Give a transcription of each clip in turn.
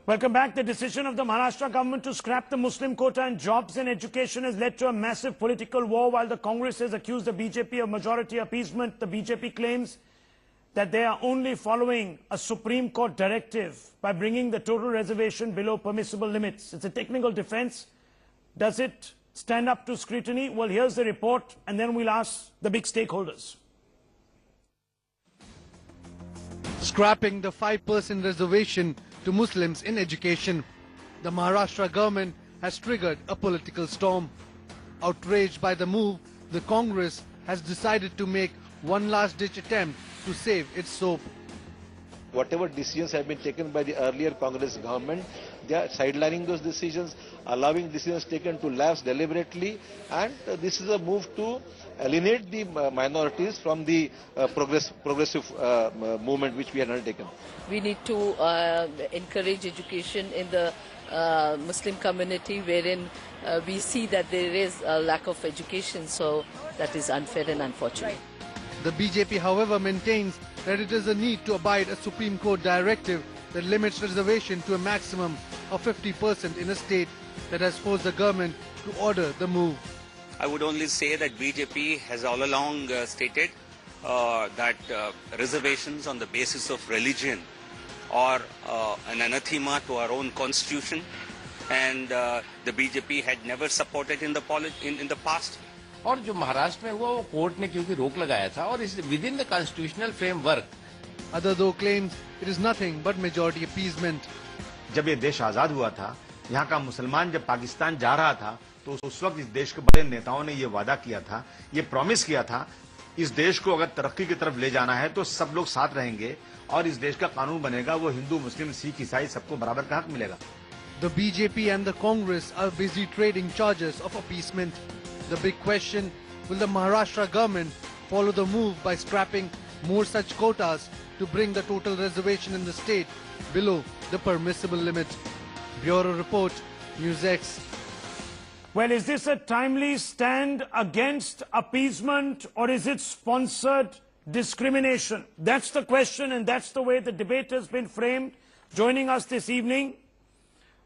Welcome back. The decision of the Maharashtra government to scrap the Muslim quota in jobs and education has led to a massive political war. While the Congress has accused the BJP of majority appeasement, the BJP claims that they are only following a Supreme Court directive by bringing the total reservation below permissible limits. It's a technical defense. Does it stand up to scrutiny? Well, here's the report, and then we'll ask the big stakeholders. Scrapping the 5% reservation to Muslims in education, the Maharashtra government has triggered a political storm. Outraged by the move, the Congress has decided to make one last-ditch attempt to save its soap. Whatever decisions have been taken by the earlier Congress government, they are sidelining those decisions, allowing decisions taken to lapse deliberately, and this is a move to alienate the minorities from the progressive movement which we have undertaken. We need to encourage education in the Muslim community, wherein we see that there is a lack of education, so that is unfair and unfortunate. The BJP, however, maintains that it is a need to abide a Supreme Court directive that limits reservation to a maximum of 50% in a state that has forced the government to order the move. I would only say that BJP has all along stated that reservations on the basis of religion are an anathema to our own constitution, and the BJP had never supported in the past. और जो महाराष्ट्र में हुआ वो court ने क्योंकि रोक लगाया था और इस within the constitutional framework. Other claims it is nothing but majority appeasement. जब ये देश आजाद हुआ था, यहाँ का मुसलमान जब पाकिस्तान जा रहा था, तो उस वक्त इस देश के बड़े नेताओं ने ये वादा किया था, ये प्रॉमिस किया था, इस देश को अगर तरक्की की तरफ ले जाना है तो सब लोग साथ रहेंगे और इस देश का कानून बनेगा, वो हिंदू, मुस्लिम, सिख, ईसाई सबको बराबर का हक मिलेगा. The BJP and the Congress are busy trading charges of appeasement. The big question, will the Maharashtra government follow the move by scrapping more such quotas to bring the total reservation in the state below the permissible limit? Bureau Report, NewsX. Well, is this a timely stand against appeasement, or is it sponsored discrimination? That's the question, and that's the way the debate has been framed. Joining us this evening,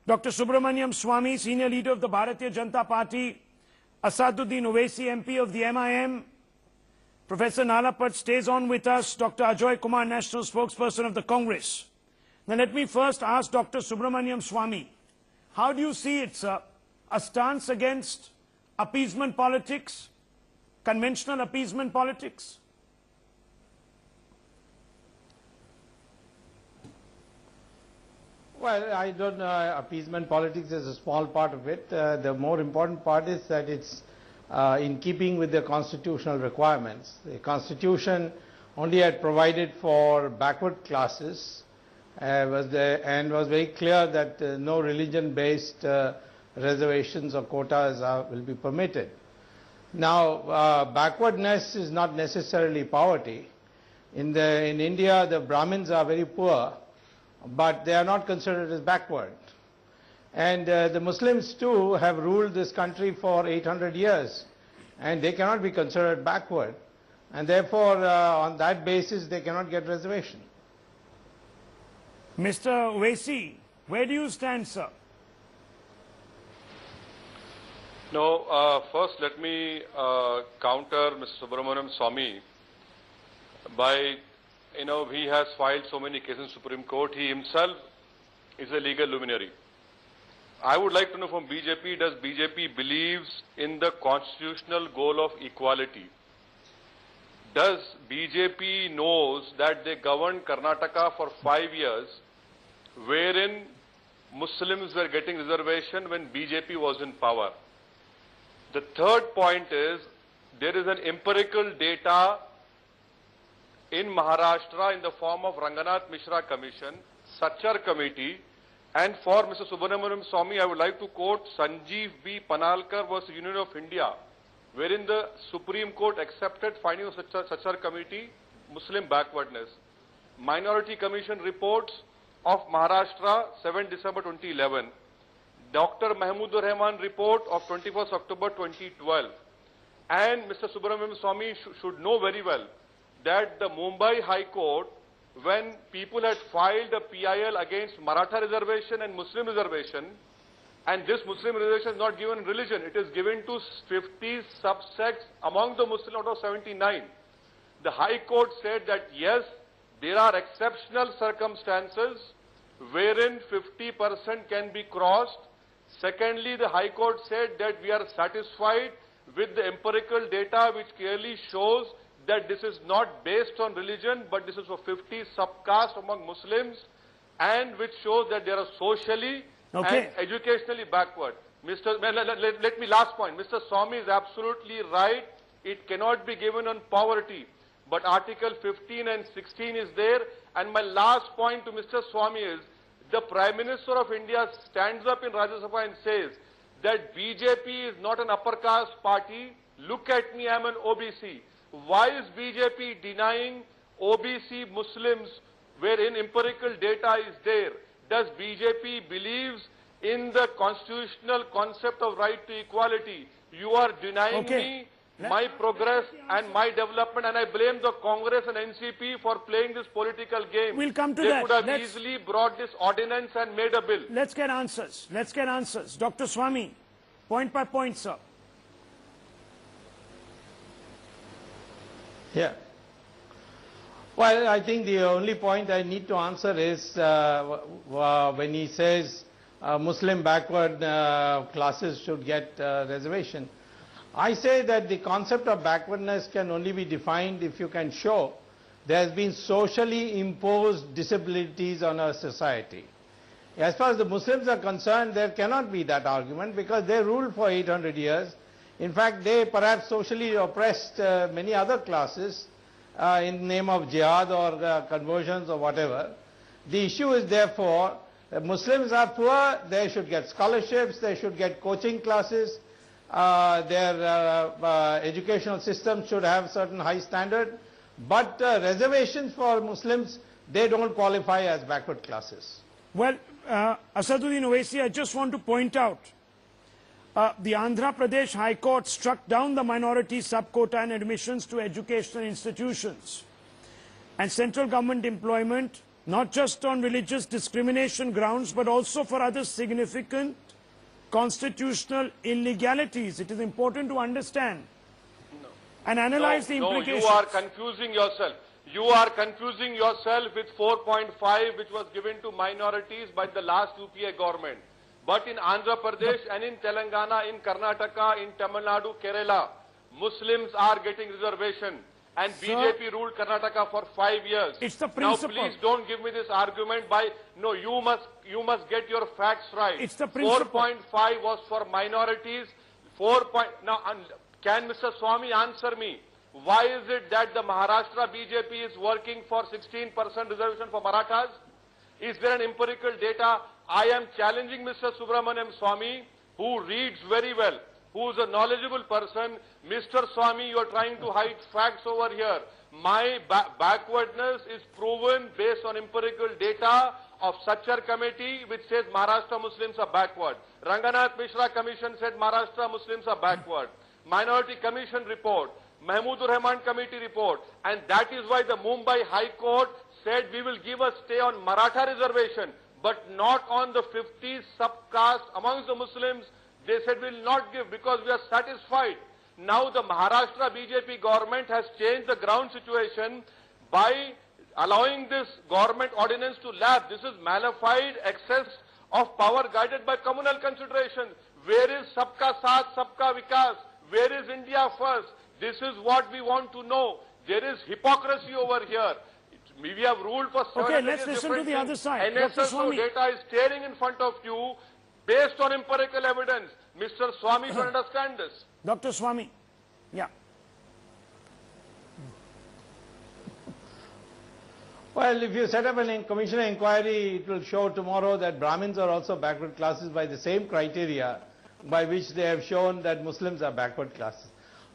Dr. Subramaniam Swamy, Senior Leader of the Bharatiya Janata Party, Asaduddin Owaisi, MP of the MIM. Professor Nalapat stays on with us. Dr. Ajoy Kumar, National Spokesperson of the Congress. Now let me first ask Dr. Subramaniam Swamy, how do you see it, sir? A stance against appeasement politics, conventional appeasement politics? Well, I don't know. Appeasement politics is a small part of it. The more important part is that it's in keeping with the constitutional requirements. The Constitution only had provided for backward classes and was very clear that no religion-based reservations or quotas will be permitted. Now, backwardness is not necessarily poverty. In India, the Brahmins are very poor, but they are not considered as backward. And the Muslims too have ruled this country for 800 years, and they cannot be considered backward. And therefore, on that basis, they cannot get reservation. Mr. Owaisi, where do you stand, sir? No, first let me counter Mr. Subramaniam Swamy by, he has filed so many cases in Supreme Court. He himself is a legal luminary. I would like to know from BJP, does BJP believes in the constitutional goal of equality? Does BJP knows that they governed Karnataka for 5 years, wherein Muslims were getting reservation when BJP was in power? The third point is, there is an empirical data in Maharashtra in the form of Ranganath Mishra Commission, Sachar Committee, and for Mr. Subramaniam Swamy, I would like to quote Sanjeev B. Panalkar vs. Union of India, wherein the Supreme Court accepted finding of Sachar Committee, Muslim backwardness. Minority Commission reports of Maharashtra, 7 December 2011. Dr. Mahmoodur Rahman report of 21st October 2012. And Mr. Subramaniam Swamy should know very well that the Mumbai High Court when people had filed a PIL against Maratha reservation and Muslim reservation, and this Muslim reservation is not given religion, it is given to 50 subsects among the Muslims out of 79. The High Court said that yes, there are exceptional circumstances wherein 50% can be crossed. Secondly, the High Court said that we are satisfied with the empirical data which clearly shows that this is not based on religion, but this is for 50 subcastes among Muslims, and which shows that they are socially and educationally backward. Let me last point. Mr. Swami is absolutely right. It cannot be given on poverty. But Article 15 and 16 is there. And my last point to Mr. Swami is, the Prime Minister of India stands up in Rajya Sabha and says that BJP is not an upper caste party. Look at me, I am an OBC. Why is BJP denying OBC Muslims wherein empirical data is there? Does BJP believes in the constitutional concept of right to equality? You are denying me my progress and my development, and I blame the Congress and NCP for playing this political game. We'll come to that. They could have easily brought this ordinance and made a bill. Let's get answers. Let's get answers. Dr. Swami, point by point, sir. Yeah. Well, I think the only point I need to answer is when he says Muslim backward classes should get reservation. I say that the concept of backwardness can only be defined if you can show there has been socially imposed disabilities on our society. As far as the Muslims are concerned, there cannot be that argument because they ruled for 800 years. In fact, they perhaps socially oppressed many other classes in the name of jihad or conversions or whatever. The issue is therefore, Muslims are poor, they should get scholarships, they should get coaching classes, their educational system should have certain high standard, but reservations for Muslims, they don't qualify as backward classes. Well, Asaduddin Owaisi, I just want to point out, the Andhra Pradesh High Court struck down the minority sub-quota and admissions to educational institutions and central government employment, not just on religious discrimination grounds, but also for other significant constitutional illegalities. It is important to understand and analyze the implications. No, you are confusing yourself. You are confusing yourself with 4.5 which was given to minorities by the last UPA government. But in Andhra Pradesh and in Telangana, in Karnataka, in Tamil Nadu, Kerala, Muslims are getting reservation. And BJP ruled Karnataka for 5 years. It's the principle. Now please don't give me this argument by, no, you must get your facts right. It's the principle. 4.5 was for minorities. Now, can Mr. Swami answer me? Why is it that the Maharashtra BJP is working for 16% reservation for Marathas? Is there an empirical data? I am challenging Mr. Subramaniam Swami, who reads very well, who is a knowledgeable person. Mr. Swami, you are trying to hide facts over here. My backwardness is proven based on empirical data of Sachar Committee, which says Maharashtra Muslims are backward. Ranganath Mishra Commission said Maharashtra Muslims are backward. Minority Commission report, Mahmoodur Rahman Committee report, and that is why the Mumbai High Court said we will give a stay on Maratha reservation, but not on the 50 subcaste amongst the Muslims. They said we will not give because we are satisfied. Now the Maharashtra BJP government has changed the ground situation by allowing this government ordinance to lapse. This is malified excess of power guided by communal consideration. Where is Sabka Saath, Sabka Vikas? Where is India first? This is what we want to know. There is hypocrisy over here. We have ruled for 7 years. Okay, let's listen to the other side. NSSO data is staring in front of you based on empirical evidence. Mr. Swami should understand this. Dr. Swami, yeah. Well, if you set up a commission of inquiry, it will show tomorrow that Brahmins are also backward classes by the same criteria by which they have shown that Muslims are backward classes.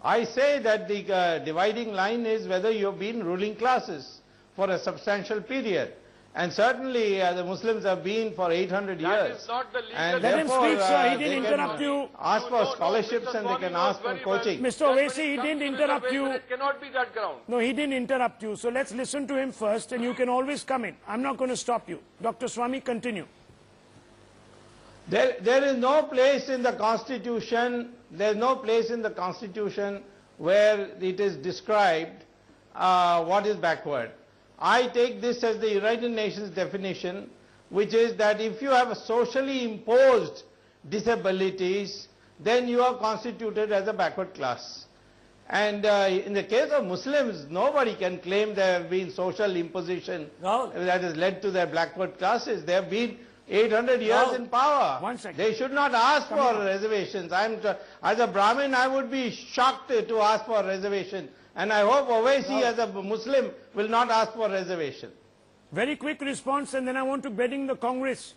I say that the dividing line is whether you have been ruling classes for a substantial period. And certainly the Muslims have been for 800 years. That is not the legal. And Let him therefore, speak, sir. He they didn't can interrupt you. ask for scholarships and they can ask for coaching. Mr. Owaisi, he didn't interrupt you. It cannot be that ground. No, he didn't interrupt you. So let's listen to him first, and you can always come in. I'm not going to stop you. Dr. Swami, continue. There is no place in the Constitution, there is no place in the Constitution where it is described what is backward. I take this as the United Nations definition, which is that if you have socially imposed disabilities, then you are constituted as a backward class. And in the case of Muslims, nobody can claim there have been social imposition that has led to their backward classes. They have been 800 years in power. 1 second. They should not ask for reservations. As a Brahmin, I would be shocked to ask for a reservation. And I hope Owaisi as a Muslim will not ask for reservation. Very quick response, and then I want to bed in the Congress.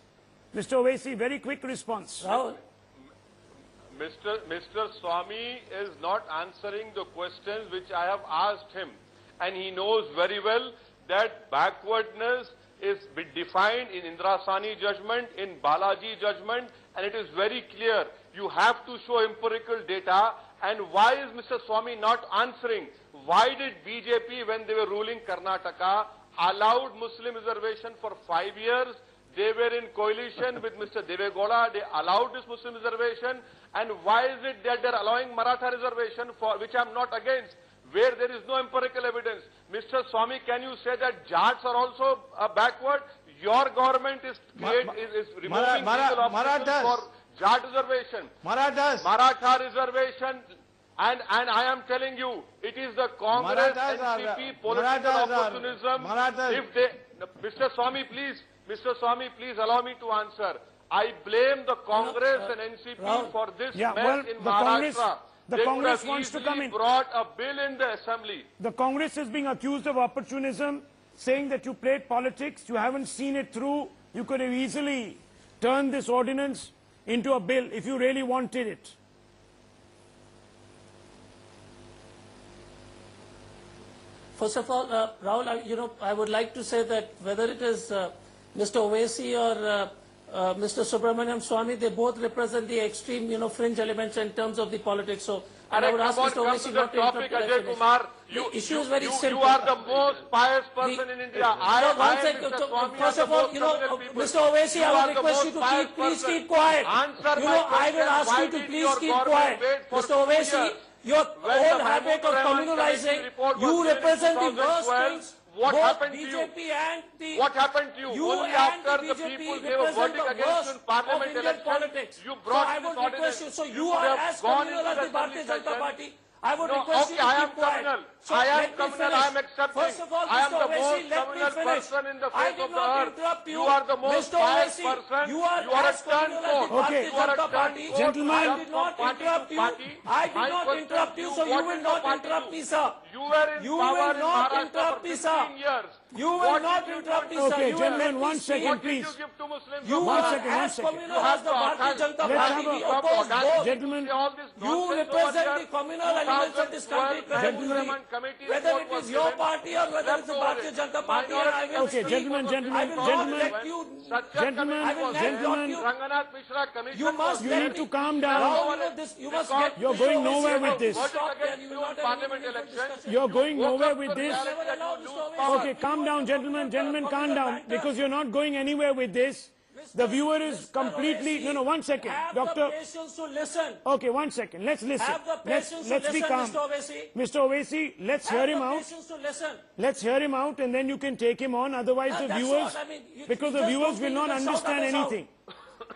Mr. Owaisi, very quick response. Mr. Swami is not answering the questions which I have asked him. And he knows very well that backwardness is defined in Indrasani judgment, in Balaji judgment, and it is very clear. You have to show empirical data. And why is Mr. Swami not answering? Why did BJP, when they were ruling Karnataka, allowed Muslim reservation for 5 years? They were in coalition with Mr. Devegola. They allowed this Muslim reservation. And why is it that they're allowing Maratha reservation, for which I'm not against, where there is no empirical evidence? Mr. Swami, can you say that Jats are also backward? Your government is removing legal obstacles for Jat reservation. Maratha reservation. And I am telling you, it is the Congress NCP political opportunism. If they, Mr. Swami, please allow me to answer. I blame the Congress and NCP for this mess in Maharashtra. The Congress wants to come in. Brought a bill in the assembly. The Congress is being accused of opportunism, saying that you played politics, you haven't seen it through. You could have easily turned this ordinance into a bill if you really wanted it. First of all, Rahul, I would like to say that whether it is Mr. Owaisi or Mr. Subramaniam Swami, they both represent the extreme, fringe elements in terms of the politics. So, and I would ask Mr. Owaisi not to interrupt Ajay Kumar, the issue is very simple. You are the most pious person in India. First of all, Mr. Owaisi, I would request you to please keep quiet. I will ask you to please keep quiet. Mr. Owaisi, your old habit of communalizing, you represent the worst things. What happened to you? BJP and the what happened to you? Only after the BJP people gave a verdict against you in parliament elections, you brought this ordinance. So you are as communal as the Bharatiya Janata Party. I would request you to keep quiet. So I am communal, I am accepting. First of all, I am Mr. the Owaisi, most let me communal finish. person in the I face did of the not earth. interrupt you. You are the most Mr. pious Owaisi, person. you are a as communal as the Bharatiya Janata Party. Gentlemen, I did not interrupt you. I did not interrupt you, so you will not interrupt me, sir. You were in power in Maharashtra for 15 years. You will not interrupt me, sir. Okay, gentlemen, 1 second, What did please. you give to Muslims? You One are second, as communal as the Bharatiya Janata Let's Party. have We a- oppose both. Gentlemen, You represent the communal elements of this country. Whether it is your party or whether it's the Bharatiya Janata Party, and I will Okay, speak. gentlemen, I will not let you. Gentlemen, I will not gentlemen, you. Ranganath Mishra Commission You must you let need me. to calm Now, down. you must get. You're going nowhere with this. Stop there. You will not have Parliament any election. discussion. You're going nowhere with this. Never allow Mr. Owaisi. Okay, calm down, gentlemen. Gentlemen, calm down, because you're not going anywhere with this. The viewer is completely... No, 1 second. Have Doctor... the patience to listen. Okay, 1 second. Let's listen. Have the patience Let's to be listen, calm. Mr. Owaisi. Mr. Owaisi, let's hear him out. Have the patience to listen. Let's hear him out, and then you can take him on. Otherwise, the That's viewers... what I mean. Because the just viewers don't will not think you can shout understand others out. anything.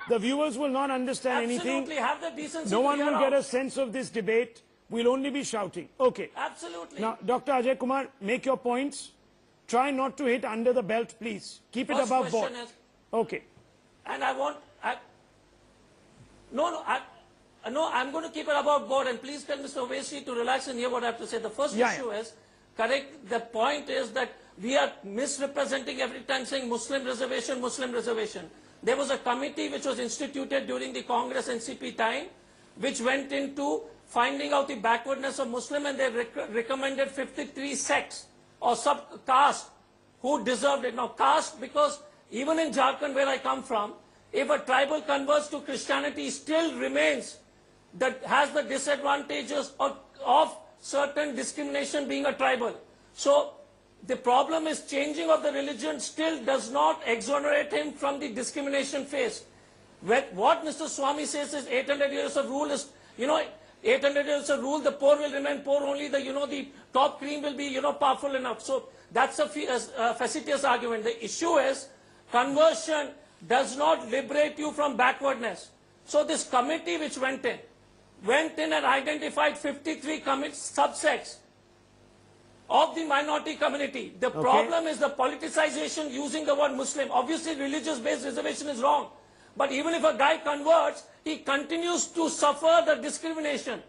The viewers will not understand anything. Absolutely. Have the decency No to one hear will get out. a sense of this debate. We'll only be shouting. Okay. Absolutely. Now, Dr. Ajay Kumar, make your points. Try not to hit under the belt, please. Keep it First above board. question is, Okay. and I want... I'm going to keep it above board, and please tell Mr. Owaisi to relax and hear what I have to say. The first issue is, correct, the point is that we are misrepresenting every time saying Muslim reservation, Muslim reservation. There was a committee which was instituted during the Congress NCP time, which went into finding out the backwardness of Muslim, and they recommended 53 sects or sub-caste who deserved it. Now, caste, because even in Jharkhand, where I come from, if a tribal converts to Christianity, still remains that has the disadvantages of certain discrimination being a tribal. So the problem is changing of the religion still does not exonerate him from the discrimination phase. What Mr. Swami says is 800 years of rule is, 800 years of rule, the poor will remain poor, only the, the top cream will be, powerful enough. So that's a facetious argument. The issue is conversion does not liberate you from backwardness. So this committee which went in and identified 53 subsects of the minority community. The problem is the politicization using the word Muslim. Obviously, religious-based reservation is wrong. But even if a guy converts, he continues to suffer the discrimination.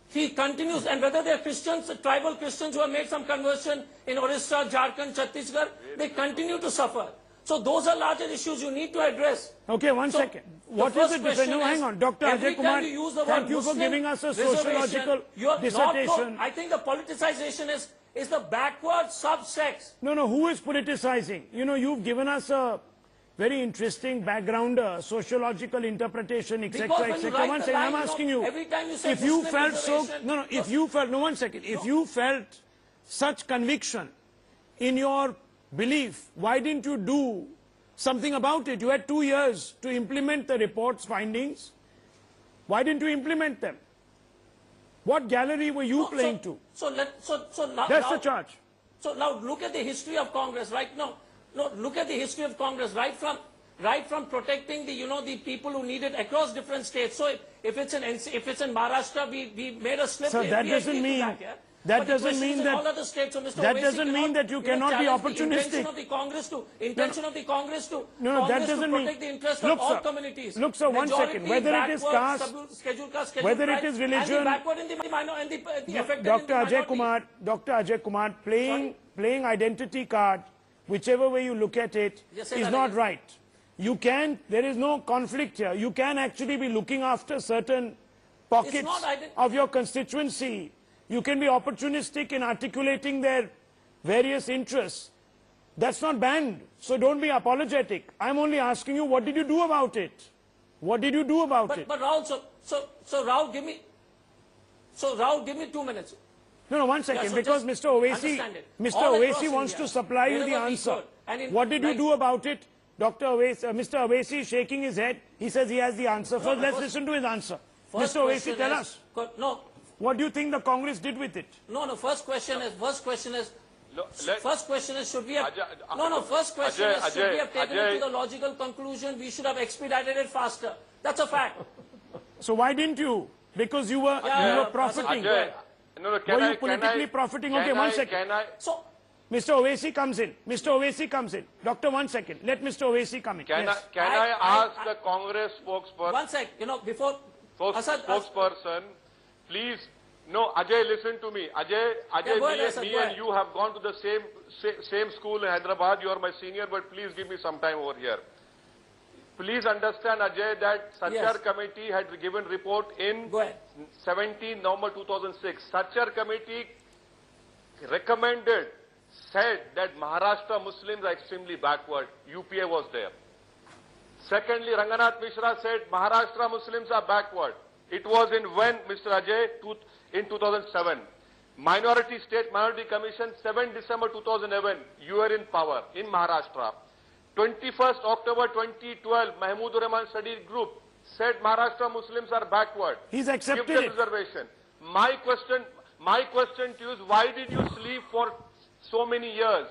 He continues, and whether they are Christians, tribal Christians who have made some conversion in Orissa, Jharkhand, Chhattisgarh, they continue to suffer. So those are larger issues you need to address. Okay, one second. What is the difference? No, hang on. Dr. Ajay Kumar, thank you for giving us a sociological dissertation. I think the politicization is the backward subsects. No, who is politicizing? You've given us a very interesting background, sociological interpretation, etc., etc. One second, I'm asking you, if you felt so, if you felt, one second, if you felt such conviction in your belief, why didn't you do something about it? You had 2 years to implement the report's findings. Why didn't you implement them? What gallery were you playing to? That's the charge. So now look at the history of Congress right now. No, look at the history of Congress right from protecting the the people who need it across different states. So if it's in Maharashtra, we made a slip. So that doesn't mean that doesn't mean that all other states. So Mr. that Owaisi doesn't mean that you cannot be opportunistic. The intention of the Congress to that doesn't mean protect the interest of all communities. Look, sir, one second. Whether it is caste, whether it is religion, Dr. Ajay Kumar, playing identity card, whichever way you look at it, is not right. There is no conflict here. You can actually be looking after certain pockets of your constituency. You can be opportunistic in articulating their various interests. That's not banned. So don't be apologetic. I'm only asking you, what did you do about it? What did you do about it? But Rahul, so Rahul, give me 2 minutes. No, 1 second, because Mr. Owaisi wants to supply you the answer. What did you do about it? Mr. Owaisi is shaking his head. He says he has the answer. First, let's listen to his answer. Mr. Owaisi, tell us. What do you think the Congress did with it? First question is, should we have, should we have taken it to the logical conclusion, we should have expedited it faster. That's a fact. So why didn't you? Because you were profiting. Were you politically profiting? Okay, 1 second. So, Mr. Owaisi comes in. Doctor, 1 second. Let Mr. Owaisi come in. Can I ask the Congress spokesperson? 1 sec. Before spokesperson, please. No, Ajay, listen to me. Ajay, me and you have gone to the same school in Hyderabad. You are my senior, but please give me some time over here. Please understand, Ajay, that Sachar Committee had given report in 17 November 2006. Sachar Committee said that Maharashtra Muslims are extremely backward. UPA was there. Secondly, Ranganath Mishra said Maharashtra Muslims are backward. It was in when, Mr. Ajay, in 2007. Minority Commission, 7 December 2011, you were in power in Maharashtra. 21st October 2012, Mahmood Rahman Study Group said Maharashtra Muslims are backward. He's accepted Give the reservation. My question to you is, why did you sleep for so many years?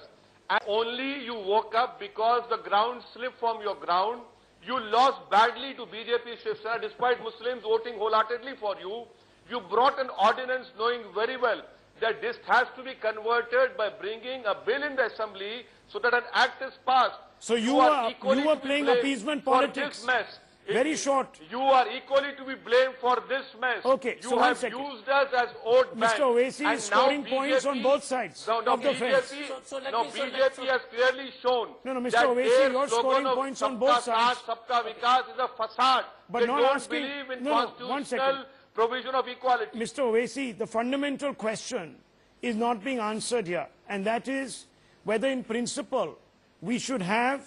And only you woke up because the ground slipped from your ground. You lost badly to BJP Shiv Sena despite Muslims voting wholeheartedly for you. You brought an ordinance knowing very well that this has to be converted by bringing a bill in the assembly so that an act is passed. So you were playing appeasement politics. This mess. Very short. You are equally to be blamed for this mess. Okay, you have used us as vote bank. Mr. Owaisi is scoring points on both sides of the fence. BJP has clearly shown Mr. that Owaisi, you're scoring points on both sides. Sabka Vikas is a facade. But they not don't asking, believe in constitutional provision of equality. Mr. Owaisi, the fundamental question is not being answered here, and that is whether in principle we should have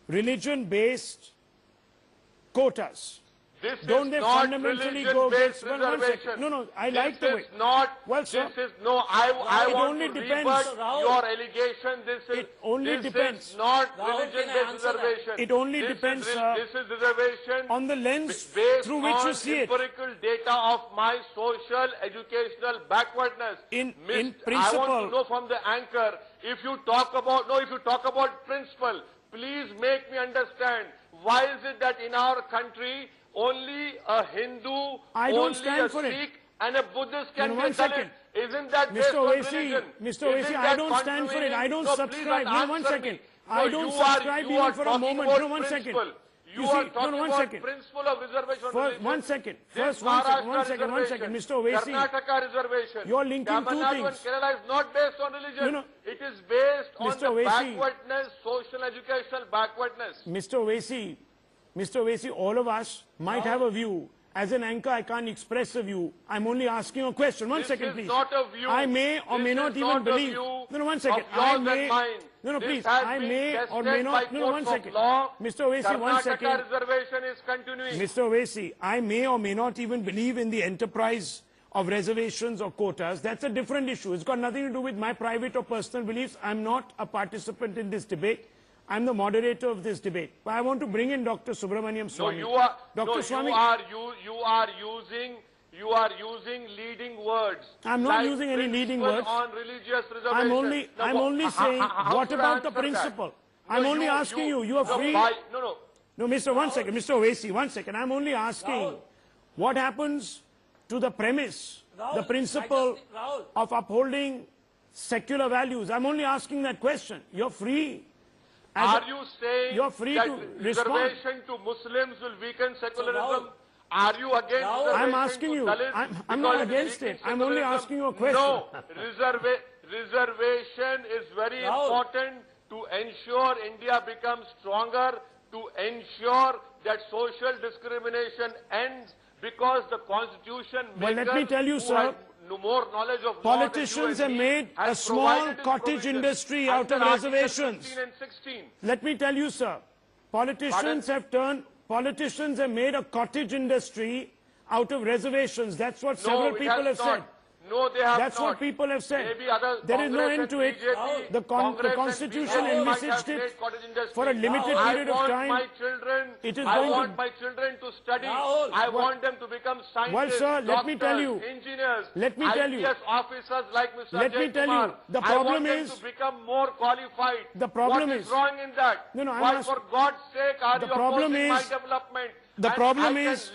religion-based quotas. This Don't is they not fundamentally go religion-based against... Well, one second. reservation. No, no, I like the way... This is not... Well, sir... This is... No, I it want only to depends. rebut Rahul. your allegation. This is... It only this depends. is not Rahul, can I religion-based answer that? reservation. It only This depends, is, sir, This is reservation on the lens based through which on you see it. empirical data of my social, educational backwardness. In I want principle... to know from the anchor, if you talk about... No, if you talk about principle, please make me understand. Why is it that in our country, only a Hindu, I don't only stand a for it. Sikh and a Buddhist can one be second. Dalit? Isn't that based Mr. on Owaisi, religion? Mr. Owaisi, Isn't I that don't stand for it. I don't no, subscribe. Please No, one answer second. me. I No, don't you are- subscribe you even are for a talking moment. about No, one second. principle. You You are see, talking one about second. principle of reservation. First, religion. one second. This First, one second. Maharashtra One second. Mr. Owaisi. Karnataka reservation. You're linking two Tamil Nadu and things. Kerala is not based on religion. No, no. It is based on Mr. the Owaisi. backwardness, social, educational backwardness. Mr. Owaisi, all of us might have a view. As an anchor, I can't express a view. I'm only asking a question. One second, please. This is not a view. I may or may This not is even not a believe. view No, one second. of yours I and may. mine. No, This please. has I been may or may tested not. by No, one courts of second. law. Mr. Owaisi, one second. Karnataka reservation is continuing. Mr. Owaisi, I may or may not even believe in the enterprise of reservations or quotas. That's a different issue. It's got nothing to do with my private or personal beliefs. I'm not a participant in this debate. I'm the moderator of this debate. But I want to bring in Dr. Subramaniam No, Swamy. you are. Dr. No, Swamy, you are using leading words. I'm not like using any leading principle words. on religious reservation. I'm only saying, how what should about I the answer that? principle? No, I'm only asking you are free. No. No, Mr. One second, Mr. Owaisi, one second. I'm only asking, Rahul. what happens to the premise, Rahul, the principle Rahul. of upholding secular values? I'm only asking that question. You're free. Are you saying you're free that to respond. reservation to Muslims will weaken secularism? Rahul, Are you against Rahul, I'm reservation asking to you. Dalits I'm not because against weakens it. I'm only secularism? asking you a question. No, reservation is very Rahul. important to ensure India becomes stronger, to ensure that social discrimination ends, because the constitution Well, let me makers tell you, who sir, had more knowledge of politicians law have than you and made me a has small provided this cottage provision industry out of under Article reservations. 15 and 16. Let me tell you, sir, politicians have made a cottage industry out of reservations. That's what several it people has have not. said. No, they have That's not. what people have said. Maybe other There is no Congress end and to it. BJP, The Congress and Constitution BJP might have envisaged made it cottage industry. for a limited I period of want time. my children, It is I going to- want my children to study. Rahul. I want them to become scientists, Well, sir, let me tell you. doctors, engineers, Let me tell you. IPS officers like Mr. Let me Ajay tell Kumar. you. The I want problem them is- to become more qualified. The problem What is- wrong in that? No, I'm Why, asking- for God's sake, are The you problem opposing my is- development? the And problem I is-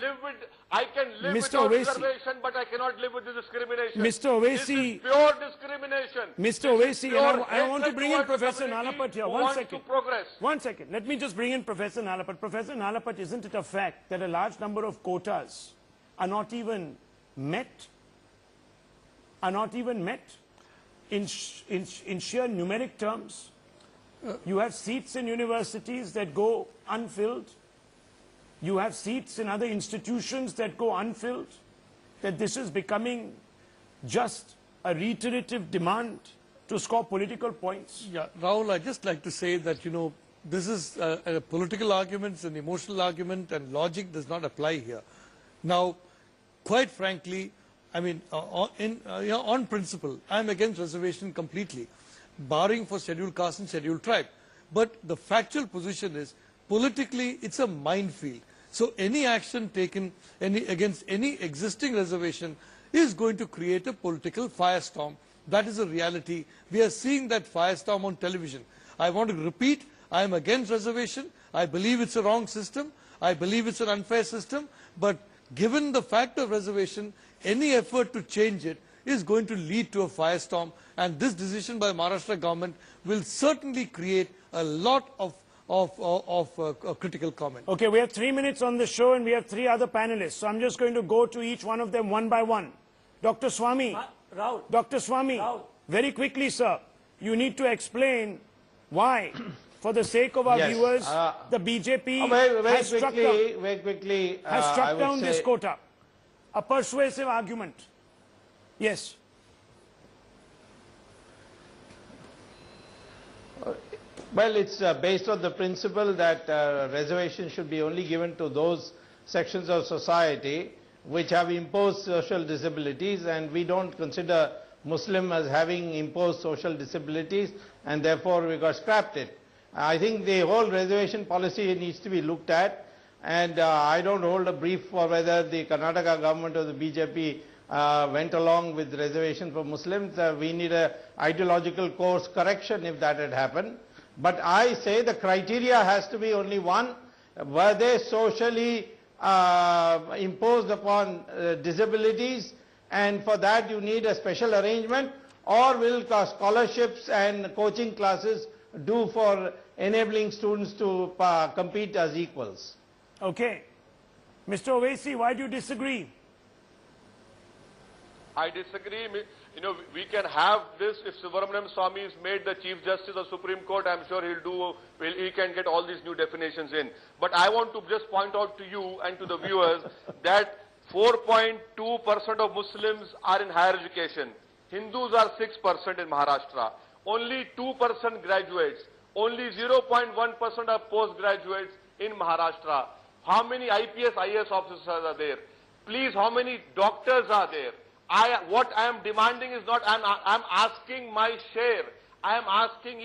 can live Mr. without Owaisi. reservation, but I cannot live with the discrimination. Mr. This Owaisi- is pure discrimination. Mr. This is Owaisi, pure and I want to hatred bring in towards the Professor community Nalapat here. who One wants second. to progress. One second. Let me just bring in Professor Nalapat. Professor Nalapat, isn't it a fact that a large number of quotas are not even met? In sheer numeric terms? You have seats in universities that go unfilled. You have seats in other institutions that go unfilled. That this is becoming just a reiterative demand to score political points. Yeah, Rahul, I'd just like to say that, this is a political argument, it's an emotional argument, and logic does not apply here. Now, quite frankly, I mean, on principle, I'm against reservation completely, barring for scheduled caste and scheduled tribe. But the factual position is, politically, it's a minefield. So any action taken against any existing reservation is going to create a political firestorm. That is a reality. We are seeing that firestorm on television. I want to repeat, I am against reservation. I believe it's a wrong system. I believe it's an unfair system. But given the fact of reservation, any effort to change it is going to lead to a firestorm. And this decision by Maharashtra government will certainly create a lot of critical comment. Okay, we have 3 minutes on the show and we have 3 other panelists. So I'm just going to go to each one of them one by one. Dr. Swamy. Rahul. Dr. Swamy, Rahul. very quickly, sir, you need to explain why, for the sake of our Yes, viewers, the BJP very has struck down this quota. A persuasive argument. Yes. Well, it's based on the principle that reservation should be only given to those sections of society which have imposed social disabilities, and we don't consider Muslim as having imposed social disabilities, and therefore we got scrapped it. I think the whole reservation policy needs to be looked at, and I don't hold a brief for whether the Karnataka government or the BJP went along with reservation for Muslims. We need a ideological course correction if that had happened. But I say the criteria has to be only one: were they socially imposed upon disabilities, and for that you need a special arrangement, or will scholarships and coaching classes do for enabling students to compete as equals? Okay. Mr. Owaisi, why do you disagree? I disagree. You know, we can have this. If Subramaniam Swamy is made the Chief Justice of Supreme Court, I'm sure he can get all these new definitions in. But I want to just point out to you and to the viewers that 4.2% of Muslims are in higher education. Hindus are 6% in Maharashtra. Only 2% graduates. Only 0.1% are postgraduates in Maharashtra. How many IPS, IAS officers are there? Please, how many doctors are there? What I am demanding is not, I'm asking my share. I am asking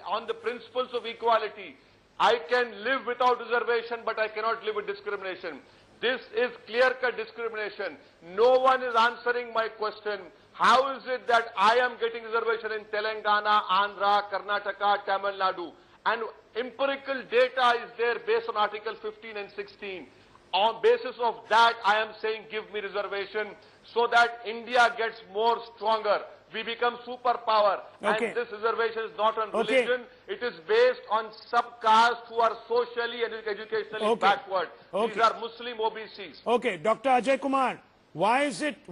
on the principles of equality. I can live without reservation, but I cannot live with discrimination. This is clear-cut discrimination. No one is answering my question. How is it that I am getting reservation in Telangana, Andhra, Karnataka, Tamil Nadu? And empirical data is there based on Article 15 and 16. On basis of that, I am saying give me reservation so that India gets more stronger. We become superpower. Okay. And this reservation is not on religion. It is based on subcaste who are socially and educationally backward. These are Muslim OBCs. Okay, Dr. Ajay Kumar, why is it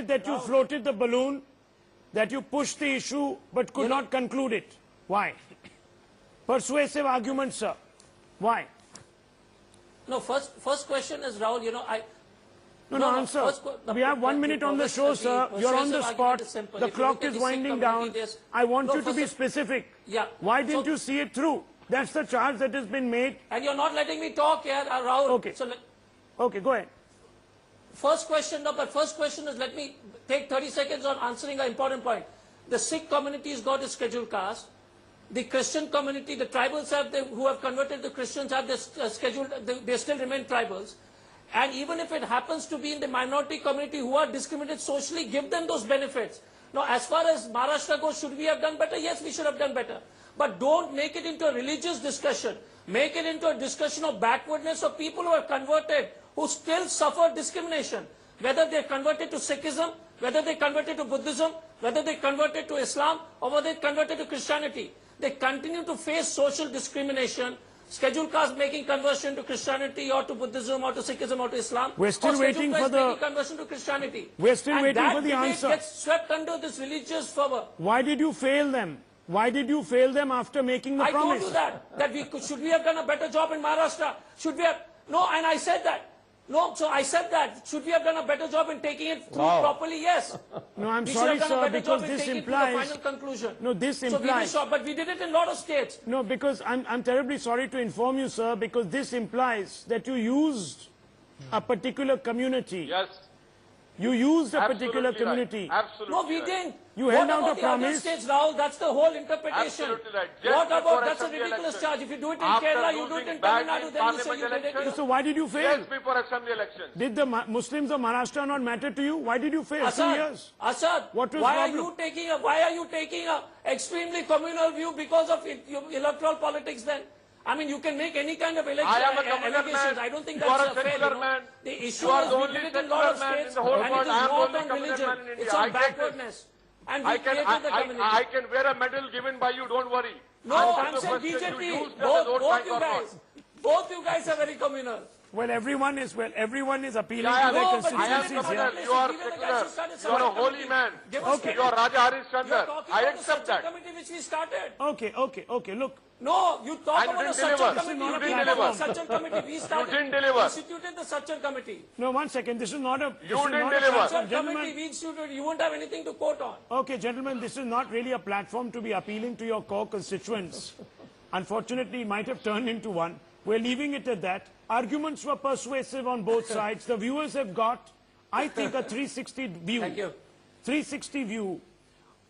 that you floated the balloon, that you pushed the issue but could not conclude it? Why? Persuasive argument, sir. Why? No, first question is, Rahul, you know, answer. We have 1 minute on the show, sir. You're on the spot. The clock is winding down. I want you to be specific. Yeah. Why didn't you see it through? That's the charge that has been made. And you're not letting me talk here, Rahul. Okay. Okay, go ahead. First question, is, let me take 30 seconds on answering an important point. The Sikh community has got a scheduled caste. The Christian community, the tribals who have converted the Christians have this scheduled, they still remain tribals. And even if it happens to be in the minority community who are discriminated socially, give them those benefits. Now, as far as Maharashtra goes, should we have done better? Yes, we should have done better. But don't make it into a religious discussion. Make it into a discussion of backwardness of people who are converted, who still suffer discrimination. Whether they converted to Sikhism, whether they converted to Buddhism, whether they converted to Islam, or whether they converted to Christianity. They continue to face social discrimination. Scheduled caste making conversion to Christianity or to Buddhism or to Sikhism or to Islam. We're still waiting for the conversion to Christianity. We're still waiting for the answer. Gets swept under this religious fervor. Why did you fail them? Why did you fail them after making the promise? I told you that should we have done a better job in Maharashtra? Should we have? No, and I said that. No, so I said that. Should we have done a better job in taking it through properly? Yes. No, I'm sorry, sir, because this implies... the final conclusion. No, this implies... but we did it in a lot of states. No, because I'm terribly sorry to inform you, sir, because this implies that you used a particular community. Yes. You used a particular community. Right. Absolutely. No, we didn't. You held out a promise. What about the other states, Rahul? That's the whole interpretation. Absolutely right. What about, that's a ridiculous charge. If you do it in Kerala, you do it in Tamil Nadu, then you say you did it. So why did you fail? Yes, before assembly elections. Did the Muslims of Maharashtra not matter to you? Why did you fail? 2 years. Asad, what was why are you taking a extremely communal view because of electoral politics then? I mean, you can make any kind of allegations. I don't think that's fair. The issue is we did it in a lot of states, and it is not on religion. It's on backwardness. And we created the community. I can wear a medal given by you, don't worry. No, I'm saying BJP, both you guys are very communal. Well, everyone is appealing to I their am constituencies communal. You are secular. You are a holy man. Okay. You are Raja Harishchandra. I accept that. Committee which we started. Okay. Look. No, you talk about a Sachin committee. You didn't deliver. Sachin committee. We started. You didn't deliver. Instituted the Sachin committee. No, 1 second. This is not a. You didn't deliver. Sachin committee we instituted. You won't have anything to quote on. Okay, gentlemen, this is not really a platform to be appealing to your core constituents. Unfortunately, it might have turned into one. We're leaving it at that. Arguments were persuasive on both sides. The viewers have got, I think, a 360 view. Thank you. 360 view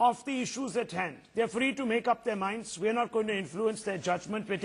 of the issues at hand. They're free to make up their minds. We're not going to influence their judgment. We're